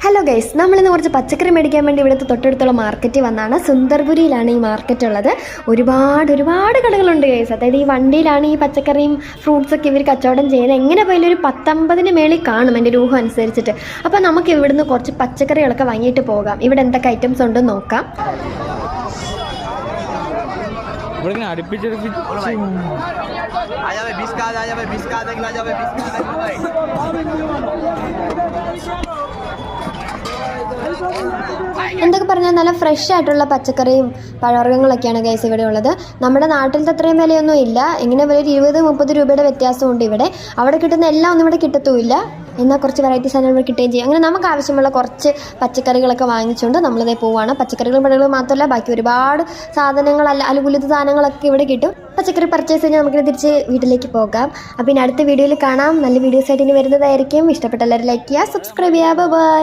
Hello guys, നമ്മളിന്ന് കുറച്ച് പച്ചക്കറി മേടിക്കാൻ വേണ്ടി ഇവിടുത്തെ തൊട്ടടുത്തുള്ള മാർക്കറ്റിൽ വന്നാണ്. സുന്ദർപുരിയിലാണ് ഈ മാർക്കറ്റ് ഉള്ളത്. ഒരുപാട് കടകളുണ്ട് ഗൈസ്. അതായത് ഈ വണ്ടിയിലാണ് ഈ പച്ചക്കറിയും ഫ്രൂട്ട്സൊക്കെ ഇവർ കച്ചവടം ചെയ്യുന്നത്. എങ്ങനെ പോയാലും ഒരു 10-50 മേളിൽ കാണും എൻ്റെ രൂപം അനുസരിച്ചിട്ട്. അപ്പോൾ നമുക്ക് ഇവിടുന്ന് കുറച്ച് പച്ചക്കറികളൊക്കെ വാങ്ങിയിട്ട് പോകാം. ഇവിടെ എന്തൊക്കെ ഐറ്റംസ് ഉണ്ടെന്ന് നോക്കാം. എന്തൊക്കെ പറഞ്ഞാൽ നല്ല ഫ്രഷ് ആയിട്ടുള്ള പച്ചക്കറിയും പഴവർഗ്ഗങ്ങളൊക്കെയാണ് ഗൈസ് ഇവിടെ ഉള്ളത്. നമ്മുടെ നാട്ടിലത്തെ അത്രയും വിലയൊന്നും ഇല്ല. ഇങ്ങനെ വില 20-30 രൂപയുടെ വ്യത്യാസമുണ്ട് ഇവിടെ. അവിടെ കിട്ടുന്ന എല്ലാം ഒന്നും ഇവിടെ കിട്ടത്തുമില്ല. എന്നാൽ കുറച്ച് വെറൈറ്റി സാധനങ്ങൾ ഇവിടെ കിട്ടുകയും ചെയ്യും. അങ്ങനെ നമുക്ക് ആവശ്യമുള്ള കുറച്ച് പച്ചക്കറികളൊക്കെ വാങ്ങിച്ചുകൊണ്ട് നമ്മളിതേ പോവുകയാണ്. പച്ചക്കറികളും പഴങ്ങളും മാത്രമല്ല, ബാക്കി ഒരുപാട് സാധനങ്ങൾ അനുകൂലിത സാധനങ്ങളൊക്കെ ഇവിടെ കിട്ടും. പച്ചക്കറി പർച്ചേസ് കഴിഞ്ഞാൽ നമുക്കിനി തിരിച്ച് വീട്ടിലേക്ക് പോകാം. അപ്പോൾ ഇനി അടുത്ത വീഡിയോയിൽ കാണാം. നല്ല വീഡിയോസ് ആയിട്ട് ഇനി വരുന്നതായിരിക്കും. ഇഷ്ടപ്പെട്ട എല്ലാവരും ലൈക്ക് ചെയ്യുക, സബ്സ്ക്രൈബ് ചെയ്യുക. ബൈ.